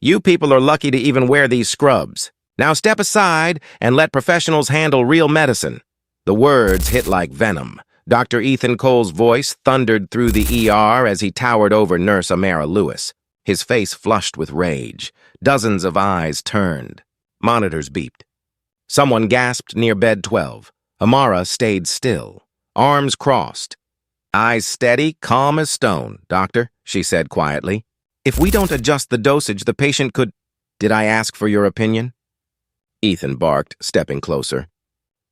You people are lucky to even wear these scrubs. Now step aside and let professionals handle real medicine." The words hit like venom. Dr. Ethan Cole's voice thundered through the ER as he towered over Nurse Amara Lewis, his face flushed with rage. Dozens of eyes turned. Monitors beeped. Someone gasped near bed 12. Amara stayed still, arms crossed. "Eyes steady, calm as stone, doctor," she said quietly. "If we don't adjust the dosage, the patient could—" "Did I ask for your opinion?" Ethan barked, stepping closer.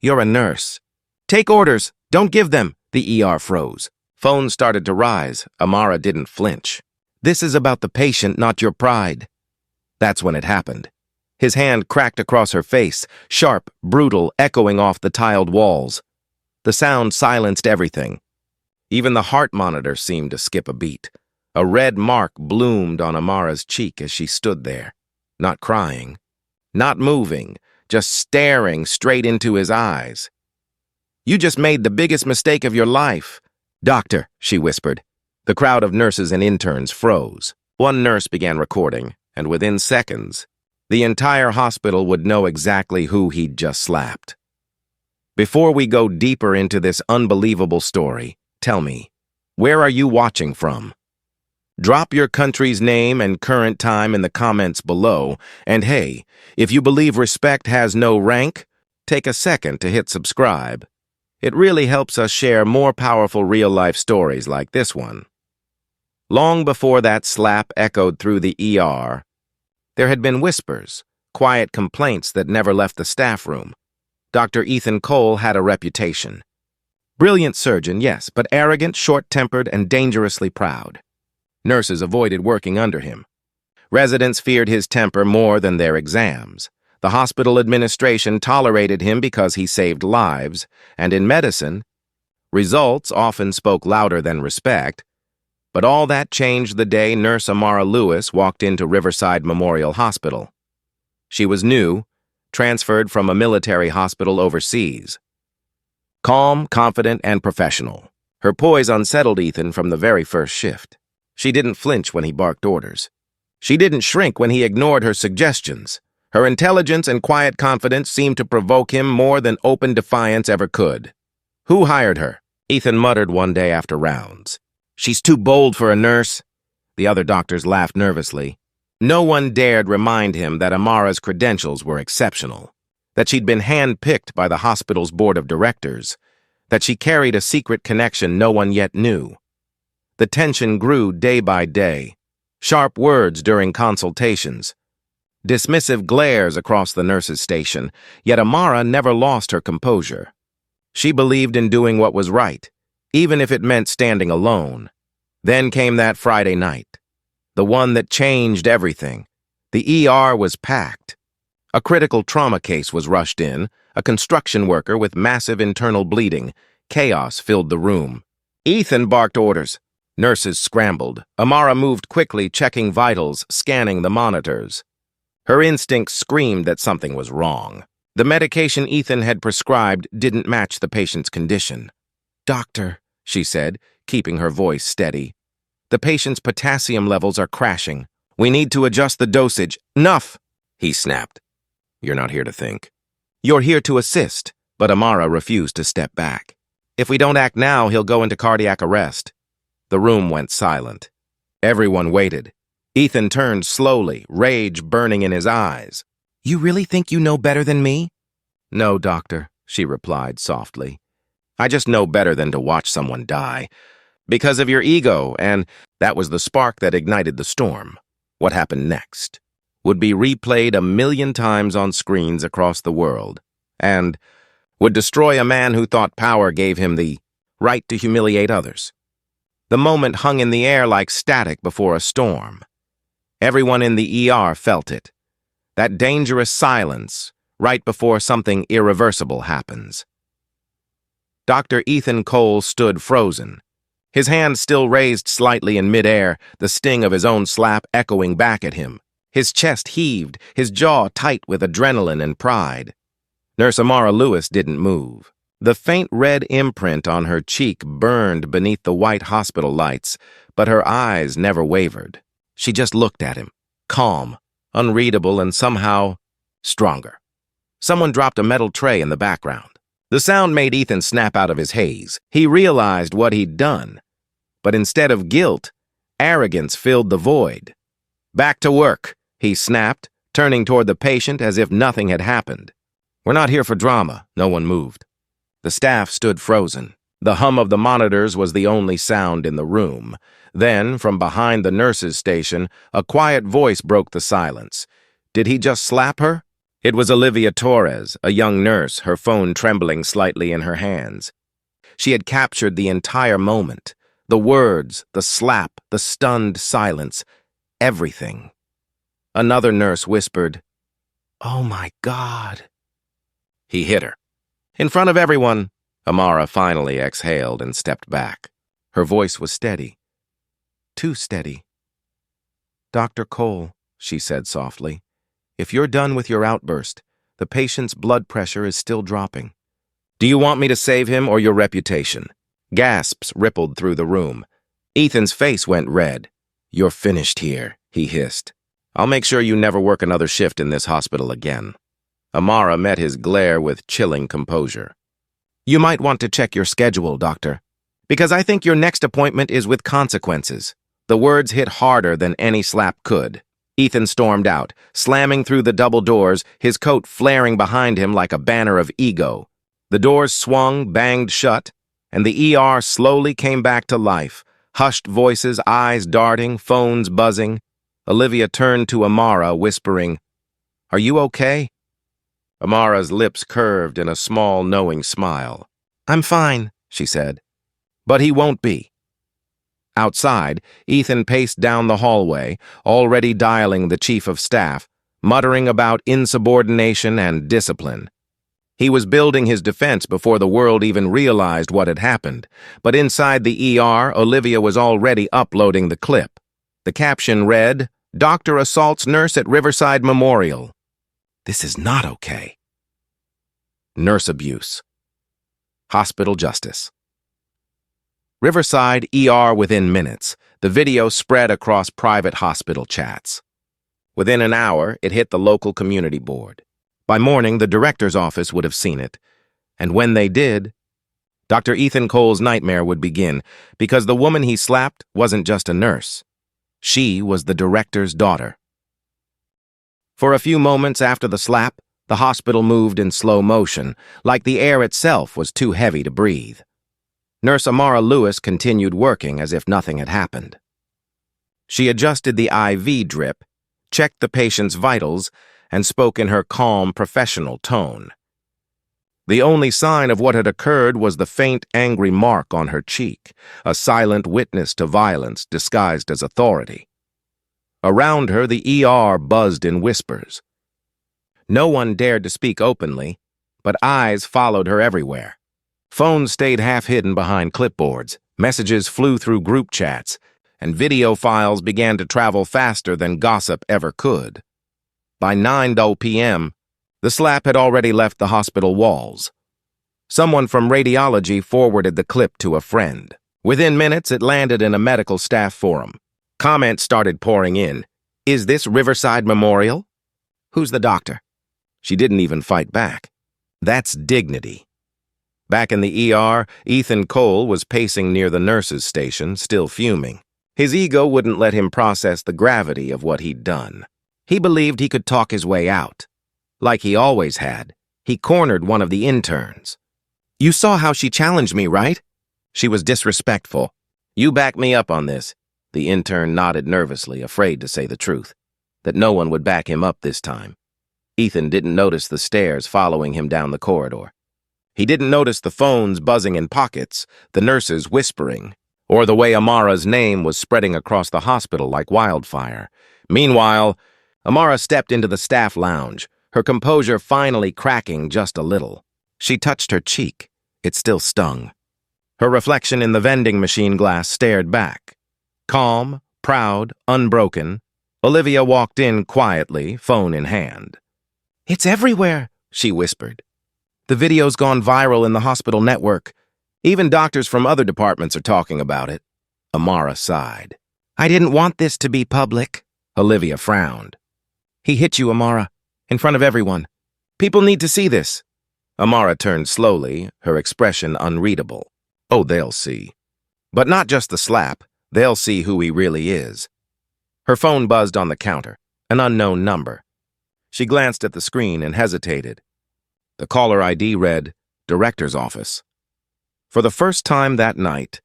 "You're a nurse. Take orders. Don't give them." The ER froze. Phones started to rise. Amara didn't flinch. "This is about the patient, not your pride." That's when it happened. His hand cracked across her face, sharp, brutal, echoing off the tiled walls. The sound silenced everything. Even the heart monitor seemed to skip a beat. A red mark bloomed on Amara's cheek as she stood there, not crying, not moving, just staring straight into his eyes. "You just made the biggest mistake of your life." "Doctor," she whispered. The crowd of nurses and interns froze. One nurse began recording, and within seconds, the entire hospital would know exactly who he'd just slapped. "Before we go deeper into this unbelievable story, tell me, where are you watching from? Drop your country's name and current time in the comments below, and hey, if you believe respect has no rank, take a second to hit subscribe. It really helps us share more powerful real-life stories like this one." Long before that slap echoed through the ER, there had been whispers, quiet complaints that never left the staff room. Dr. Ethan Cole had a reputation. Brilliant surgeon, yes, but arrogant, short-tempered, and dangerously proud. Nurses avoided working under him. Residents feared his temper more than their exams. The hospital administration tolerated him because he saved lives, and in medicine, results often spoke louder than respect. But all that changed the day Nurse Amara Lewis walked into Riverside Memorial Hospital. She was new, transferred from a military hospital overseas. Calm, confident, and professional. Her poise unsettled Ethan from the very first shift. She didn't flinch when he barked orders. She didn't shrink when he ignored her suggestions. Her intelligence and quiet confidence seemed to provoke him more than open defiance ever could. "Who hired her?" Ethan muttered one day after rounds. "She's too bold for a nurse." The other doctors laughed nervously. No one dared remind him that Amara's credentials were exceptional, that she'd been hand-picked by the hospital's board of directors, that she carried a secret connection no one yet knew. The tension grew day by day. Sharp words during consultations, dismissive glares across the nurses' station, yet Amara never lost her composure. She believed in doing what was right, even if it meant standing alone. Then came that Friday night, the one that changed everything. The ER was packed. A critical trauma case was rushed in, a construction worker with massive internal bleeding. Chaos filled the room. Ethan barked orders. Nurses scrambled. Amara moved quickly, checking vitals, scanning the monitors. Her instincts screamed that something was wrong. The medication Ethan had prescribed didn't match the patient's condition. "Doctor," she said, keeping her voice steady, "the patient's potassium levels are crashing. We need to adjust the dosage." "Enough!" he snapped. "You're not here to think. You're here to assist." But Amara refused to step back. "If we don't act now, he'll go into cardiac arrest." The room went silent. Everyone waited. Ethan turned slowly, rage burning in his eyes. "You really think you know better than me?" "No, doctor," she replied softly. "I just know better than to watch someone die. Because of your ego, and that was the spark that ignited the storm. What happened next would be replayed 1,000,000 times on screens across the world, and would destroy a man who thought power gave him the right to humiliate others." The moment hung in the air like static before a storm. Everyone in the ER felt it. That dangerous silence right before something irreversible happens. Dr. Ethan Cole stood frozen. His hand still raised slightly in midair, the sting of his own slap echoing back at him. His chest heaved, his jaw tight with adrenaline and pride. Nurse Amara Lewis didn't move. The faint red imprint on her cheek burned beneath the white hospital lights, but her eyes never wavered. She just looked at him, calm, unreadable, and somehow stronger. Someone dropped a metal tray in the background. The sound made Ethan snap out of his haze. He realized what he'd done. But instead of guilt, arrogance filled the void. "Back to work," he snapped, turning toward the patient as if nothing had happened. "We're not here for drama." No one moved. The staff stood frozen. The hum of the monitors was the only sound in the room. Then, from behind the nurse's station, a quiet voice broke the silence. Did he just slap her? It was Olivia Torres, a young nurse, her phone trembling slightly in her hands. She had captured the entire moment. The words, the slap, the stunned silence, everything. Another nurse whispered, "Oh my God." He hit her. In front of everyone, Amara finally exhaled and stepped back. Her voice was steady. Too steady. "Dr. Cole," she said softly, "if you're done with your outburst, the patient's blood pressure is still dropping. Do you want me to save him or your reputation?" Gasps rippled through the room. Ethan's face went red. "You're finished here," he hissed. "I'll make sure you never work another shift in this hospital again." Amara met his glare with chilling composure. "You might want to check your schedule, doctor, because I think your next appointment is with consequences." The words hit harder than any slap could. Ethan stormed out, slamming through the double doors, his coat flaring behind him like a banner of ego. The doors swung, banged shut, and the ER slowly came back to life. Hushed voices, eyes darting, phones buzzing. Olivia turned to Amara, whispering, "Are you okay?" Amara's lips curved in a small, knowing smile. "I'm fine," she said. "But he won't be." Outside, Ethan paced down the hallway, already dialing the chief of staff, muttering about insubordination and discipline. He was building his defense before the world even realized what had happened, but inside the ER, Olivia was already uploading the clip. The caption read, "Doctor assaults nurse at Riverside Memorial." This is not okay. Nurse abuse. Hospital justice. Riverside ER within minutes. The video spread across private hospital chats. Within an hour, it hit the local community board. By morning, the director's office would have seen it. And when they did, Dr. Ethan Cole's nightmare would begin, because the woman he slapped wasn't just a nurse. She was the director's daughter. For a few moments after the slap, the hospital moved in slow motion, like the air itself was too heavy to breathe. Nurse Amara Lewis continued working as if nothing had happened. She adjusted the IV drip, checked the patient's vitals, and spoke in her calm, professional tone. The only sign of what had occurred was the faint, angry mark on her cheek, a silent witness to violence disguised as authority. Around her, the ER buzzed in whispers. No one dared to speak openly, but eyes followed her everywhere. Phones stayed half-hidden behind clipboards, messages flew through group chats, and video files began to travel faster than gossip ever could. By 9 p.m., the slap had already left the hospital walls. Someone from radiology forwarded the clip to a friend. Within minutes, it landed in a medical staff forum. Comments started pouring in. "Is this Riverside Memorial? Who's the doctor?" She didn't even fight back. That's dignity. Back in the ER, Ethan Cole was pacing near the nurse's station, still fuming. His ego wouldn't let him process the gravity of what he'd done. He believed he could talk his way out. Like he always had, he cornered one of the interns. "You saw how she challenged me, right?" She was disrespectful. "You back me up on this." The intern nodded nervously, afraid to say the truth, that no one would back him up this time. Ethan didn't notice the stares following him down the corridor. He didn't notice the phones buzzing in pockets, the nurses whispering, or the way Amara's name was spreading across the hospital like wildfire. Meanwhile, Amara stepped into the staff lounge, her composure finally cracking just a little. She touched her cheek. It still stung. Her reflection in the vending machine glass stared back. Calm, proud, unbroken, Olivia walked in quietly, phone in hand. "It's everywhere," she whispered. "The video's gone viral in the hospital network. Even doctors from other departments are talking about it." Amara sighed. "I didn't want this to be public." Olivia frowned. He hit you, Amara, in front of everyone. People need to see this. Amara turned slowly, her expression unreadable. Oh, they'll see. But not just the slap, they'll see who he really is. Her phone buzzed on the counter, an unknown number. She glanced at the screen and hesitated. The caller ID read, Director's Office. For the first time that night,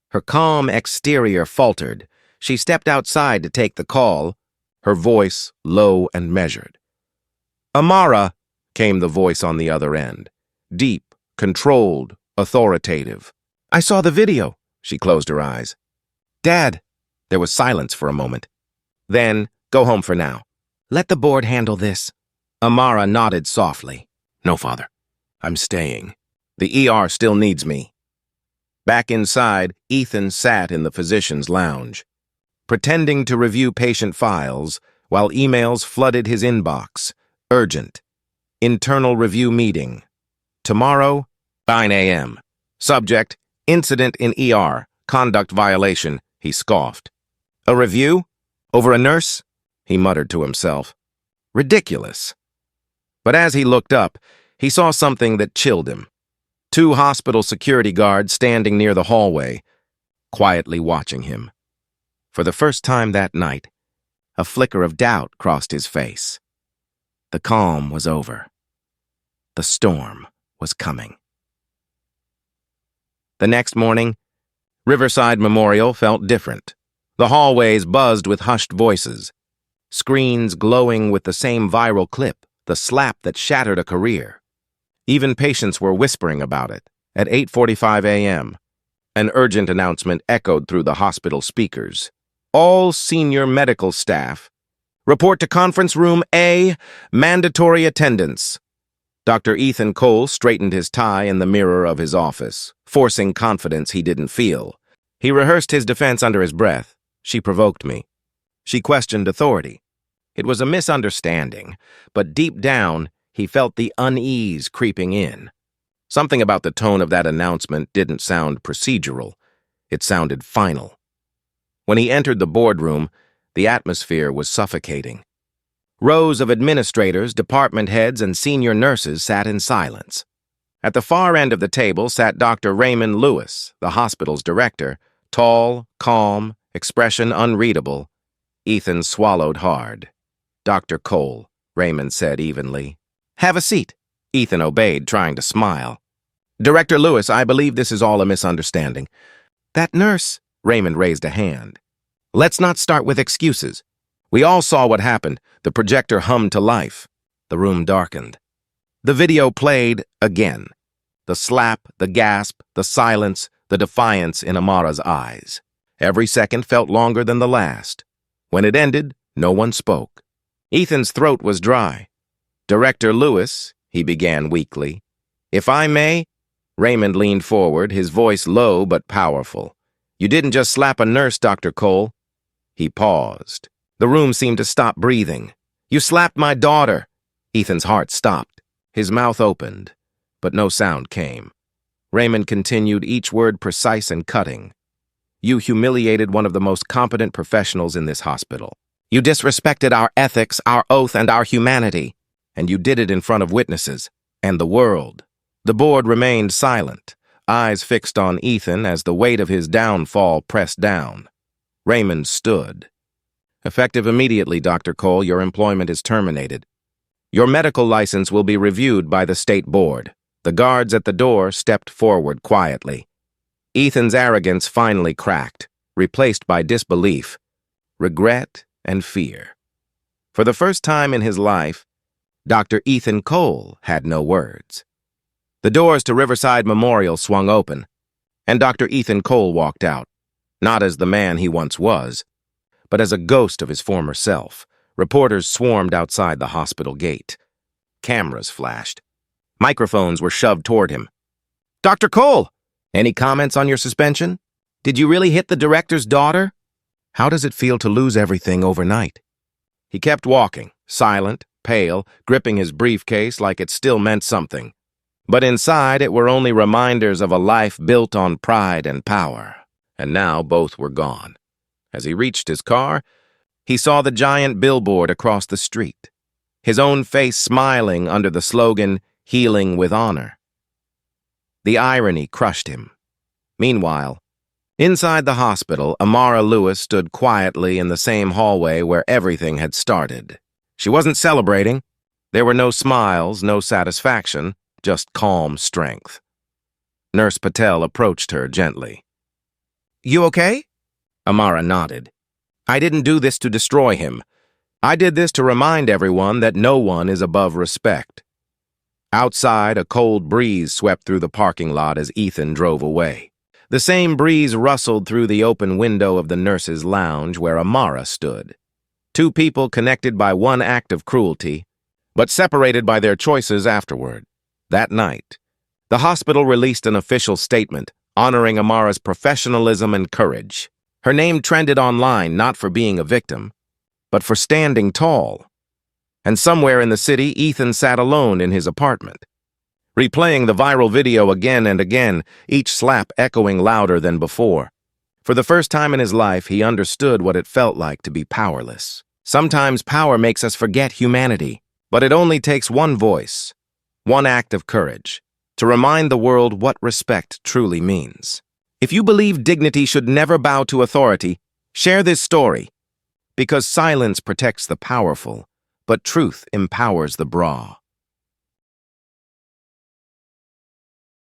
her calm exterior faltered. She stepped outside to take the call, her voice low and measured. Amara, came the voice on the other end. Deep, controlled, authoritative. I saw the video. She closed her eyes. Dad. There was silence for a moment. Then, go home for now. Let the board handle this. Amara nodded softly. No, Father. I'm staying. The ER still needs me. Back inside, Ethan sat in the physician's lounge, pretending to review patient files while emails flooded his inbox. Urgent. Internal review meeting. Tomorrow, 9 a.m. Subject, incident in ER, conduct violation, he scoffed. A review? Over a nurse? He muttered to himself. Ridiculous. But as he looked up, he saw something that chilled him. 2 hospital security guards standing near the hallway, quietly watching him. For the first time that night, a flicker of doubt crossed his face. The calm was over. The storm was coming. The next morning, Riverside Memorial felt different. The hallways buzzed with hushed voices, screens glowing with the same viral clip, the slap that shattered a career. Even patients were whispering about it. At 8:45 a.m., an urgent announcement echoed through the hospital speakers. All senior medical staff, report to conference room A, mandatory attendance. Dr. Ethan Cole straightened his tie in the mirror of his office, forcing confidence he didn't feel. He rehearsed his defense under his breath. She provoked me. She questioned authority. It was a misunderstanding, but deep down, he felt the unease creeping in. Something about the tone of that announcement didn't sound procedural. It sounded final. When he entered the boardroom, the atmosphere was suffocating. Rows of administrators, department heads, and senior nurses sat in silence. At the far end of the table sat Dr. Amara Lewis, the hospital's director, tall, calm, expression unreadable. Ethan swallowed hard. Dr. Cole, Raymond said evenly. Have a seat. Ethan obeyed, trying to smile. Director Lewis, I believe this is all a misunderstanding. That nurse, Raymond raised a hand. Let's not start with excuses. We all saw what happened. The projector hummed to life. The room darkened. The video played again. The slap, the gasp, the silence, the defiance in Amara's eyes. Every second felt longer than the last. When it ended, no one spoke. Ethan's throat was dry. Director Lewis, he began weakly. If I may? Raymond leaned forward, his voice low but powerful. You didn't just slap a nurse, Dr. Cole. He paused. The room seemed to stop breathing. You slapped my daughter. Ethan's heart stopped. His mouth opened, but no sound came. Raymond continued, each word precise and cutting. You humiliated one of the most competent professionals in this hospital. You disrespected our ethics, our oath, and our humanity. And you did it in front of witnesses and the world. The board remained silent, eyes fixed on Ethan as the weight of his downfall pressed down. Raymond stood. Effective immediately, Dr. Cole, your employment is terminated. Your medical license will be reviewed by the state board. The guards at the door stepped forward quietly. Ethan's arrogance finally cracked, replaced by disbelief, regret, and fear. For the first time in his life, Dr. Ethan Cole had no words. The doors to Riverside Memorial swung open, and Dr. Ethan Cole walked out, not as the man he once was, but as a ghost of his former self. Reporters swarmed outside the hospital gate. Cameras flashed. Microphones were shoved toward him. Dr. Cole, any comments on your suspension? Did you really hit the director's daughter? How does it feel to lose everything overnight? He kept walking, silent, pale, gripping his briefcase like it still meant something. But inside it were only reminders of a life built on pride and power. And now both were gone. As he reached his car, He saw the giant billboard across the street, his own face smiling under the slogan, "Healing with Honor." The irony crushed him. Meanwhile, inside the hospital, Amara Lewis stood quietly in the same hallway where everything had started. She wasn't celebrating. There were no smiles, no satisfaction, just calm strength. Nurse Patel approached her gently. "You okay?" Amara nodded. "I didn't do this to destroy him. I did this to remind everyone that no one is above respect." Outside, a cold breeze swept through the parking lot as Ethan drove away. The same breeze rustled through the open window of the nurse's lounge where Amara stood. Two people connected by one act of cruelty, but separated by their choices afterward. That night, the hospital released an official statement honoring Amara's professionalism and courage. Her name trended online not for being a victim, but for standing tall. And somewhere in the city, Ethan sat alone in his apartment, replaying the viral video again and again, each slap echoing louder than before. For the first time in his life, he understood what it felt like to be powerless. Sometimes power makes us forget humanity, but it only takes one voice, one act of courage, to remind the world what respect truly means. If you believe dignity should never bow to authority, share this story, because silence protects the powerful, but truth empowers the braw.